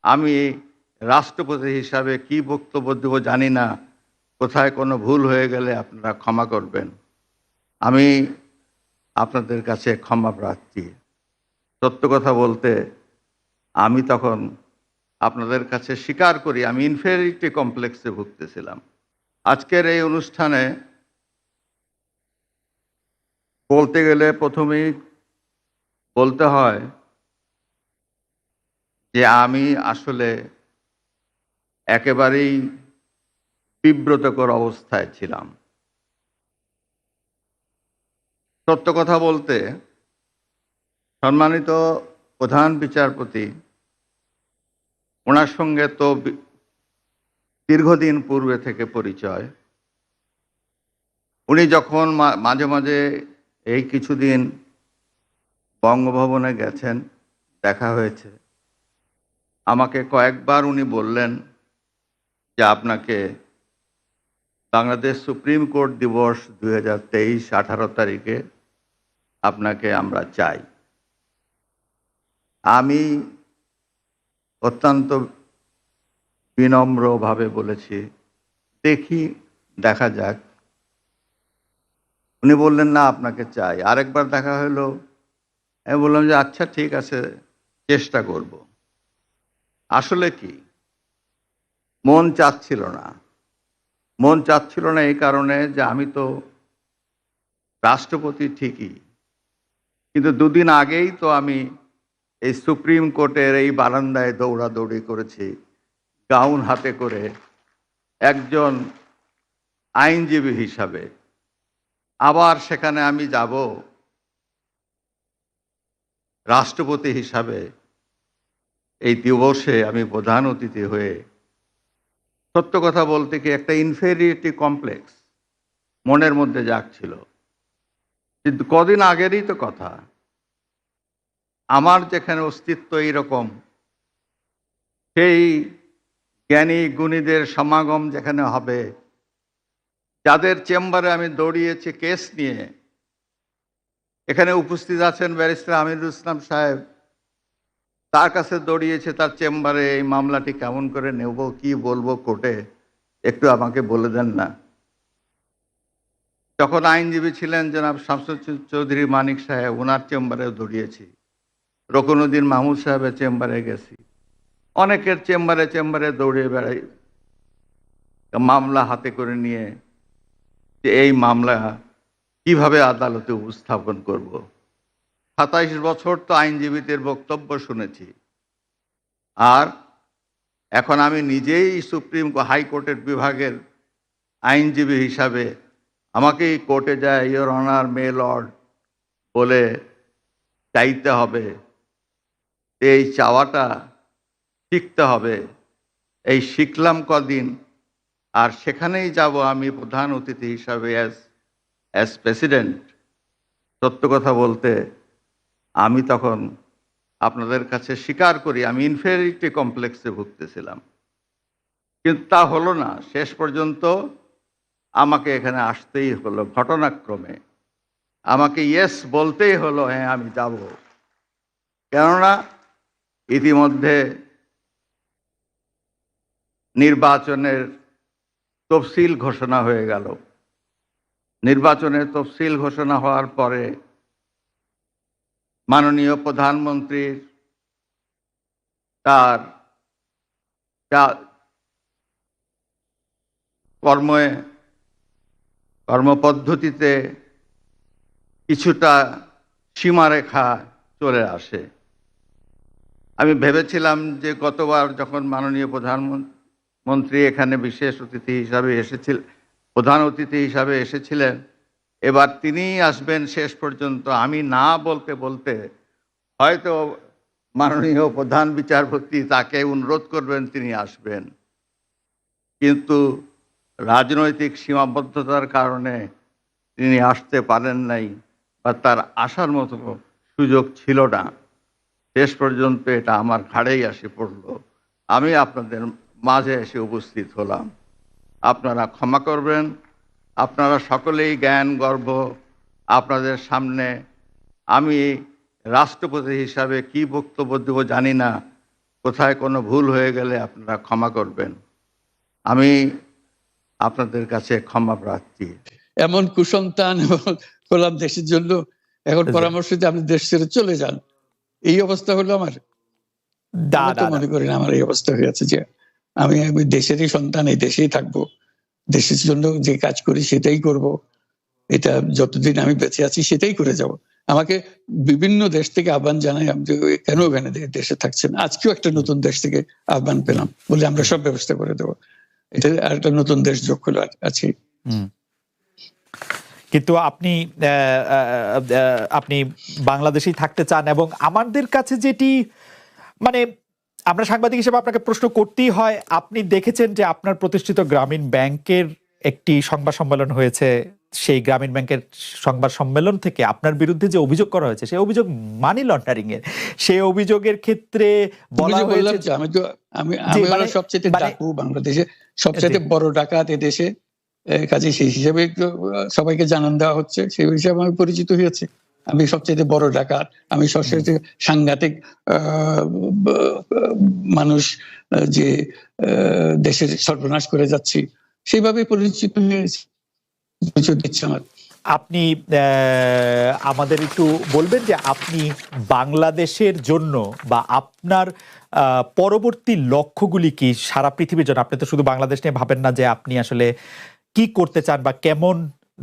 আমি রাষ্ট্রপতি হিসাবে কি বক্তব্য দেব জানি না। কোথায় কোনো ভুল হয়ে গেলে আপনারা ক্ষমা করবেন। আমি আপনাদের কাছে ক্ষমা প্রার্থী। সত্য কথা বলতে আমি তখন আপনাদের কাছে স্বীকার করি আমি ইনফেরিটি কমপ্লেক্সে ভুগতেছিলাম। আজকের এই অনুষ্ঠানে বলতে গেলে প্রথমেই বলতে হয় যে আমি আসলে একেবারেই বিব্রতকর অবস্থায় ছিলাম। সত্য কথা বলতে সম্মানিত প্রধান বিচারপতি, ওনার সঙ্গে তো দীর্ঘদিন পূর্বে থেকে পরিচয়। উনি যখন মাঝে মাঝে এই কিছুদিন বঙ্গভবনে গেছেন, দেখা হয়েছে, আমাকে কয়েকবার উনি বললেন যে আপনাকে বাংলাদেশ সুপ্রিম কোর্ট দিবস 2023 18 তারিখে আপনাকে আমরা চাই। আমি অত্যন্ত বিনম্রভাবে বলেছি, দেখি, দেখা যাক। উনি বললেন না, আপনাকে চাই। আরেকবার দেখা হলো, আমি বললাম যে আচ্ছা ঠিক আছে, চেষ্টা করব। আসলে কি মন চাচ্ছিল না। মন চাচ্ছিল না এই কারণে যে আমি তো রাষ্ট্রপতি ঠিকই, কিন্তু দুদিন আগেই তো আমি এই সুপ্রিম কোর্টের এই বারান্দায় দৌড়াদৌড়ি করেছি গাউন হাতে করে একজন আইনজীবী হিসাবে। আবার সেখানে আমি যাব রাষ্ট্রপতি হিসাবে। এই দিবসে আমি প্রধান অতিথি হয়ে, সত্য কথা বলতে কি একটা ইনফেরিয়রিটি কমপ্লেক্স মনের মধ্যে জাগছিল। কিন্তু কদিন আগেরই তো কথা। আমার যেখানে অস্তিত্ব এইরকম, সেই জ্ঞানী গুণীদের সমাগম যেখানে হবে, যাদের চেম্বারে আমি দৌড়িয়েছি কেস নিয়ে, এখানে উপস্থিত আছেন ব্যারিস্টার আমিরুল ইসলাম সাহেব, তার কাছে দৌড়িয়েছে তার চেম্বারে, এই মামলাটি কেমন করে নেব, কি বলবো কোর্টে, একটু আমাকে বলে দেন না। যখন আইনজীবী ছিলেন জনাব শামসুল চৌধুরী মানিক সাহেব, ওনার চেম্বারেও দৌড়িয়েছি। রকনুদ্দিন মাহমুদ সাহেবের চেম্বারে গেছি, অনেকের চেম্বারে চেম্বারে দৌড়ে বেড়াই মামলা হাতে করে নিয়ে, যে এই মামলা কিভাবে আদালতে উপস্থাপন করব। 27 বছর তো আইনজীবীদের বক্তব্য শুনেছি, আর এখন আমি নিজেই সুপ্রিম হাইকোর্টের বিভাগের আইনজীবী হিসাবে আমাকেই কোর্টে যায় ইয়োর অনার মে লর্ড বলে চাইতে হবে। এই চাওয়াটা শিখতে হবে। এই শিখলাম কদিন, আর সেখানেই যাব আমি প্রধান অতিথি হিসাবে অ্যাজ প্রেসিডেন্ট। সত্য কথা বলতে আমি তখন আপনাদের কাছে স্বীকার করি আমি ইনফেরিটি কমপ্লেক্সে ভুগতেছিলাম, কিন্তু তা হলো না। শেষ পর্যন্ত আমাকে এখানে আসতেই হলো, ঘটনাক্রমে আমাকে ইয়েস বলতেই হলো, হ্যাঁ আমি যাব। কেননা ইতিমধ্যে নির্বাচনের তফসিল ঘোষণা হয়ে গেল। নির্বাচনের তফসিল ঘোষণা হওয়ার পরে মাননীয় প্রধানমন্ত্রীর তার কর্মপদ্ধতিতে কিছুটা সীমারেখা চলে আসে। আমি ভেবেছিলাম যে গতবার যখন মাননীয় প্রধানমন্ত্রী এখানে বিশেষ অতিথি হিসাবে এসেছিলেন, প্রধান অতিথি হিসাবে এসেছিলেন, এবার তিনিই আসবেন শেষ পর্যন্ত। আমি না বলতে বলতে হয়তো মাননীয় প্রধান বিচারপতি তাকে অনুরোধ করবেন, তিনি আসবেন। কিন্তু রাজনৈতিক সীমাবদ্ধতার কারণে তিনি আসতে পারেন নাই, বা তার আসার মতো সুযোগ ছিল না। শেষ পর্যন্ত এটা আমার ঘাড়েই এসে পড়ল। আমি আপনাদের মাঝে এসে উপস্থিত হলাম। আপনারা ক্ষমা করবেন। আপনারা সকলেই জ্ঞান গর্ব। আপনাদের সামনে আমি রাষ্ট্রপতি হিসাবে কি বক্তব্য দেব জানি না। কোথায় কোনো ভুল হয়ে গেলে আপনারা ক্ষমা করবেন। আমি আপনাদের কাছে ক্ষমা প্রার্থী। এমন কুসন্তান হলাম দেশের জন্য, এখন পরামর্শ দিয়ে আপনি দেশ ছেড়ে চলে যান, এই অবস্থা হলো আমার। আমি তো মনে করি না আমার এই অবস্থা হয়েছে, যে আমি দেশেরই সন্তান, এই দেশেই থাকবো, দেশের জন্য যে কাজ করি সেটাই করব, এটা যতদিন আমি বেঁচে আছি সেটাই করে যাব। আমাকে বিভিন্ন দেশ থেকে আহ্বান জানাই, আমি কেন ওখানে দেশে থাকছেন। আজকেও একটা নতুন দেশ থেকে আহ্বান পেলাম, বলে আমরা সব ব্যবস্থা করে দেবো। এটা আর একটা নতুন দেশ যোগ হলো আছে। কিন্তু আপনি বাংলাদেশেই থাকতে চান, এবং আমাদের কাছে যেটি মানে আমরা সাংবাদিক হিসেবে আপনাকে প্রশ্ন করতেই হয়, আপনি দেখেছেন যে আপনার প্রতিষ্ঠিত গ্রামীণ ব্যাংকের একটি সংবাদ সম্মেলন হয়েছে, সেই গ্রামীণ ব্যাংকের সংবাদ সম্মেলন থেকে আপনার বিরুদ্ধে যে অভিযোগ করা হয়েছে, সেই অভিযোগ মানি লন্ডারিং এর। সেই অভিযোগের ক্ষেত্রে বলা হয়েছে আমি সবচেয়ে ডাকু বাংলাদেশে, সবচেয়ে বড় ডাকাত এদেশে, কাজে সেই হিসাবে সবাইকে জানান দেওয়া হচ্ছে, সেই হিসাবে আমি পরিচিত হয়েছে। আমি সবচেয়ে বড় ডাকাত, আমি সবচেয়ে সাংঘাতিক মানুষ, যে দেশের সর্বনাশ করে যাচ্ছি, সেইভাবে পরিচিত হয়েছে। আমার আপনি আমাদের একটু বলবেন যে আপনি বাংলাদেশের জন্য বা আপনার পরবর্তী লক্ষ্যগুলি কি সারা পৃথিবীর জন্য? আপনি তো শুধু বাংলাদেশ নিয়ে ভাবেন না, যে আপনি আসলে কি করতে চান বা কেমন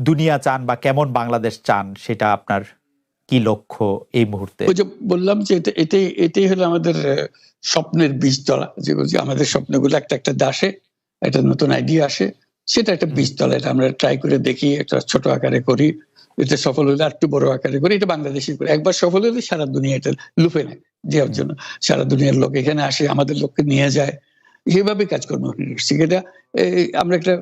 দুনিয়া চান বা কেমন বাংলাদেশ চান, সেটা আপনার কি লক্ষ্য এই মুহূর্তে? ওই যে বললাম যে এটাই হলো আমাদের স্বপ্নের বীজতলা, যে আমাদের স্বপ্নগুলো একটা দাসে একটা নতুন আইডিয়া আসে, সেটা একটা বীজতলা। এটা আমরা ট্রাই করে দেখি, একটা ছোট আকারে করি, এটা সফল হলে আর একটু বড় আকারে করি, এটা বাংলাদেশে করি। একবার সফল হলে সারা দুনিয়া এটা লুফে নেয় দেওয়ার জন্য, সারা দুনিয়ার লোক এখানে আসে, আমাদের লোককে নিয়ে যায়, সেভাবে কাজকর্ম করছি। এটা আমরা একটা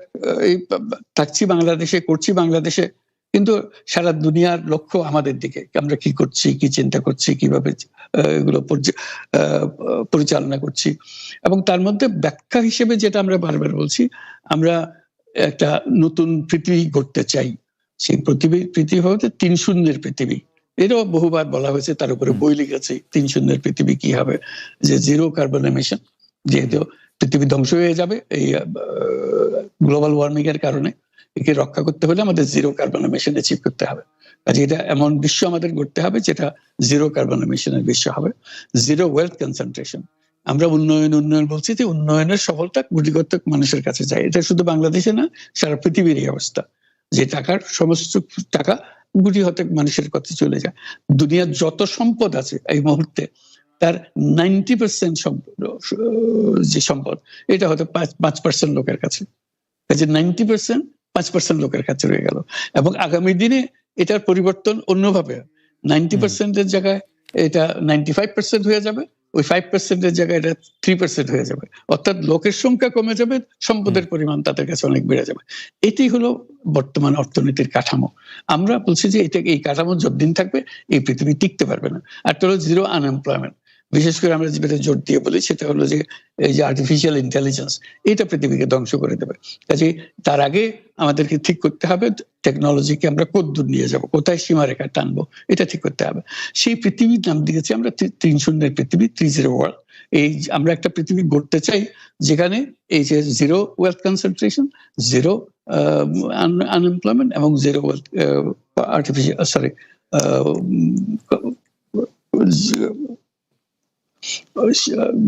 থাকছি বাংলাদেশে, করছি বাংলাদেশে, কিন্তু সারা দুনিয়ার লক্ষ্য আমাদের দিকে, আমরা কি করছি, কি চিন্তা করছি, কিভাবে এগুলো পরিচালনা করছি। এবং তার মধ্যে ব্যাখ্যা হিসেবে যেটা আমরা বারবার বলছি, আমরা একটা নতুন পৃথিবী গড়তে চাই। সেই পৃথিবী হতে 3 শূন্যের পৃথিবী, এটাও বহুবার বলা হয়েছে, তার উপরে বই লিখেছি। 3 শূন্যের পৃথিবী কি হবে, যে 0 কার্বন এমিশন, যেহেতু পৃথিবী ধ্বংস হয়ে যাবে এই গ্লোবাল ওয়ার্মিং এর কারণে, একে রক্ষা করতে হলে আমাদের 0 কার্বন এমিশন অ্যাচিভ করতে হবে। কাজে এটা এমন বিশ্ব আমাদের গড়তে হবে যেটা 0 কার্বন এমিশনের বিশ্ব হবে। 0 ওয়েলথ কনসেন্ট্রেশন। আমরা উন্নয়ন বলছি, যে উন্নয়নের সফলতা গুটিগত মানুষের কাছে যায়। এটা শুধু বাংলাদেশে না, সারা পৃথিবীর এই অবস্থা, যে সমস্ত টাকা গুটি হতে মানুষের কাছে চলে যায়। দুনিয়ার যত সম্পদ আছে এই মুহূর্তে, তার 90% যে সম্পদ, এটা হয়তো 5% লোকের কাছে। 90% 5% লোকের কাছে রয়ে গেল, এবং আগামী দিনে এটার পরিবর্তন অন্যভাবে, 90% জায়গায় এটা 95% হয়ে যাবে, ওই 5% জায়গায় এটা 3% হয়ে যাবে। অর্থাৎ লোকের সংখ্যা কমে যাবে, সম্পদের পরিমাণ তাদের কাছে অনেক বেড়ে যাবে। এটাই হলো বর্তমান অর্থনীতির কাঠামো। আমরা বলছি যে এই কাঠামো যতদিন থাকবে এই পৃথিবী টিকতে পারবে না। আর তো হলো 0 আনএমপ্লয়মেন্ট। বিশেষ করে আমরা যেটা জোর দিয়ে বলি, সেটা হলো যে এই যে আর্টিফিশিয়াল ইন্টেলিজেন্স, এটা পৃথিবীকে ধ্বংস করে দেবে। কাজে তার আগে আমাদেরকে ঠিক করতে হবে টেকনোলজিকে আমরা কতদূর নিয়ে যাব, কোথায় সীমারেখা টানবো, এটা ঠিক করতে হবে। সেই পৃথিবীর নাম দিয়েছি আমরা 3 শূন্যের পৃথিবী, 30 ওয়ার্ল্ড। এই আমরা একটা পৃথিবী গড়তে চাই যেখানে এই যে 0 ওয়েলথ কনসেন্ট্রেশন, 0 আনএমপ্লয়মেন্ট এবং 0 ওয়েলথ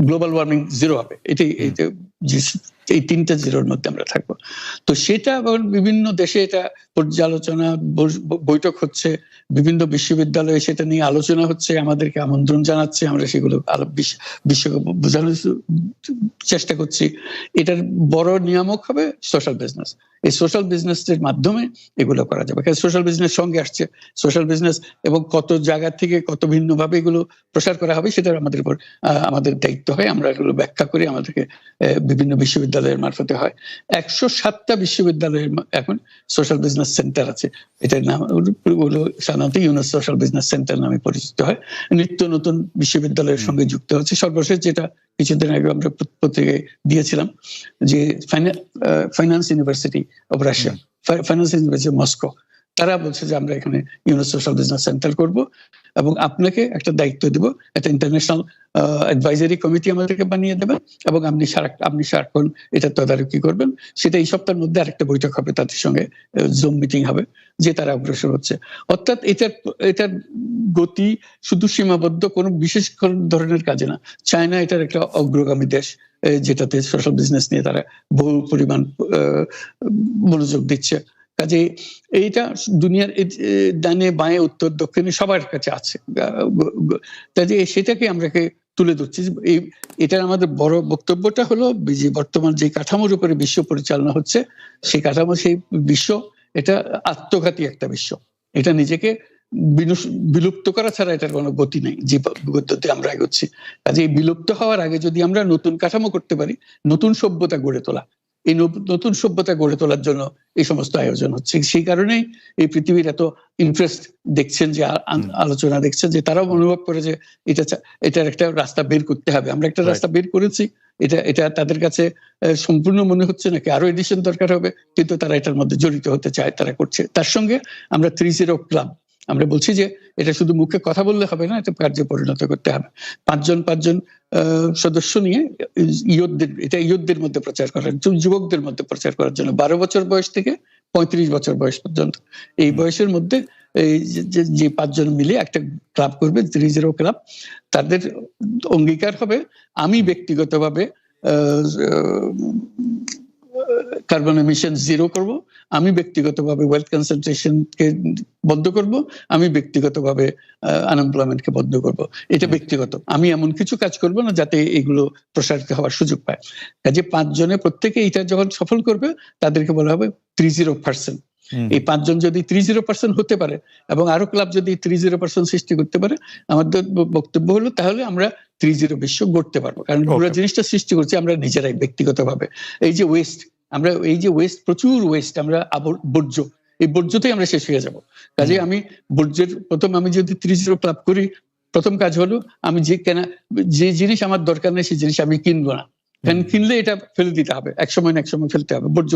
গ্লোবাল ওয়ার্মিং 0 হবে। এটাই এই 3টা 0-র মধ্যে আমরা থাকবো। তো সেটা বিভিন্ন দেশে এটা পর্যালোচনা বৈঠক হচ্ছে, বিভিন্ন বিশ্ববিদ্যালয়ে সেটা নিয়ে আলোচনা হচ্ছে, আমাদেরকে আমন্ত্রণ জানাচ্ছে, আমরা সেগুলো বিশ্বকে বোঝানোর চেষ্টা করছি। এটার বড় নিয়ামক হবে সোশ্যাল বিজনেস। এই সোশ্যাল বিজনেসের মাধ্যমে এগুলো করা যাবে। কারণ সোশ্যাল বিজনেস সঙ্গে আসছে, সোশ্যাল বিজনেস এবং কত জায়গা থেকে কত ভিন্নভাবে এগুলো প্রসার করা হবে, সেটা আমাদের উপর আমাদের দায়িত্ব হয়। আমরা এগুলো ব্যাখ্যা করি, আমাদেরকে বিভিন্ন বিশ্ববিদ্যালয়ের মারফতে হয়। 107টা বিশ্ববিদ্যালয়ের এখন সোশ্যাল বিজনেস সেন্টার আছে। এটার নাম হলো সাধারণত ইউনুস সোশ্যাল বিজনেস সেন্টার নামে পরিচিত হয়। নিত্য নতুন বিশ্ববিদ্যালয়ের সঙ্গে যুক্ত হচ্ছে। সর্বশেষ যেটা কিছুদিন আগে আমরা পত্রিকায় দিয়েছিলাম, যে finance university of Russia, finance university Moscow, তারা বলছে যে আমরা এখানে ইউনুস সোশ্যাল বিজনেস সেন্টার করব। এবং আপনাকে একটা দায়িত্ব দেব, একটা ইন্টারন্যাশনাল অ্যাডভাইজারি কমিটি আমাদেরকে বানিয়ে দেবেন এবং আপনি সারাক্ষণ এটা তদারকি করবেন। সেটা এই সপ্তাহের মধ্যে আরেকটা বৈঠক হবে, তাদের সঙ্গে জুম মিটিং হবে, যে তারা অগ্রসর হচ্ছে। অর্থাৎ এটার গতি শুধু সীমাবদ্ধ কোনো বিশেষ ধরনের কাজে না। চায়না এটার একটা অগ্রগামী দেশ, যেটাতে সোশ্যাল বিজনেস নিয়ে তারা বহু পরিমাণ মনোযোগ দিচ্ছে। কাজে এইটা দুনিয়ার ডানে বাঁয়ে উত্তর দক্ষিণে সবার কাছে আছে। কাজে সেটাকে আমরাকে তুলে ধরছি। এটার আমাদের বড় বক্তব্যটা হলো যে বর্তমান যে কাঠামোর উপরে বিশ্ব পরিচালনা হচ্ছে, সেই কাঠামো, সেই বিশ্ব এটা আত্মঘাতী একটা বিশ্ব। এটা নিজেকে বিলুপ্ত করা ছাড়া এটার কোনো গতি নেই, যে গতিতে আমরা এগোচ্ছি। কাজে এই বিলুপ্ত হওয়ার আগে যদি আমরা নতুন কাঠামো করতে পারি, নতুন সভ্যতা গড়ে তোলা, এই নতুন সভ্যতা গড়ে তোলার জন্য এই সমস্ত আয়োজন হচ্ছে। সেই কারণেই এই পৃথিবীর এত ইন্টারেস্ট দেখছেন, যে আলোচনা দেখছেন, যে তারাও অনুভব করে যে এটার একটা রাস্তা বের করতে হবে। আমরা একটা রাস্তা বের করেছি, এটা তাদের কাছে সম্পূর্ণ মনে হচ্ছে নাকি আরো এডিশন দরকার হবে, কিন্তু তারা এটার মধ্যে জড়িত হতে চায়, তারা করছে। তার সঙ্গে আমরা 30 ক্লাব, আমরা বলছি যে এটা শুধু মুখে কথা বললে হবে না, এটা কার্যে পরিণত করতে হবে। পাঁচজন সদস্য নিয়ে ইয়ুথদের মধ্যে প্রচার করার, যুবকদের মধ্যে প্রচার করার জন্য, 12 বছর বয়স থেকে 35 বছর বয়স পর্যন্ত, এই বয়সের মধ্যে এই যে 5 জন মিলে একটা ক্লাব করবে, 30 ক্লাব। তাদের অঙ্গীকার হবে, আমি ব্যক্তিগতভাবে কার্বন এমিশন জিরো করব, আমি ব্যক্তিগতভাবে ওয়েলথ কনসেন্ট্রেশনকে বন্ধ করব, আমি ব্যক্তিগতভাবে আনএমপ্লয়মেন্টকে বন্ধ করব। এটা ব্যক্তিগত, আমি এমন কিছু কাজ করব না যাতে এগুলো প্রসারিত হওয়ার সুযোগ পায়। কাজে 5 জনে প্রত্যেকে এটা যখন সফল করবে, তাদেরকে বলা হবে 30%। এই 5 জন যদি 30% হতে পারে এবং আরো ক্লাব যদি 30% সৃষ্টি করতে পারে, আমাদের বক্তব্য হলো তাহলে আমরা 30 বিশ্ব গড়তে পারবো। কারণ পুরো জিনিসটা সৃষ্টি করছি আমরা নিজেরাই ব্যক্তিগতভাবে। এই যে ওয়েস্ট, প্রচুর ওয়েস্ট, আমরা বর্জ্য, এই বর্জ্যতেই আমরা শেষ হয়ে যাব। কাজে আমি বর্জ্যের আমি যদি 30 ক্লাব করি, প্রথম কাজ হলো আমি যে জিনিস আমার দরকার নেই সেই জিনিস আমি কিনবো না। কিনলে এটা ফেলে দিতে হবে, এক সময় না এক সময় ফেলতে হবে, বর্জ্য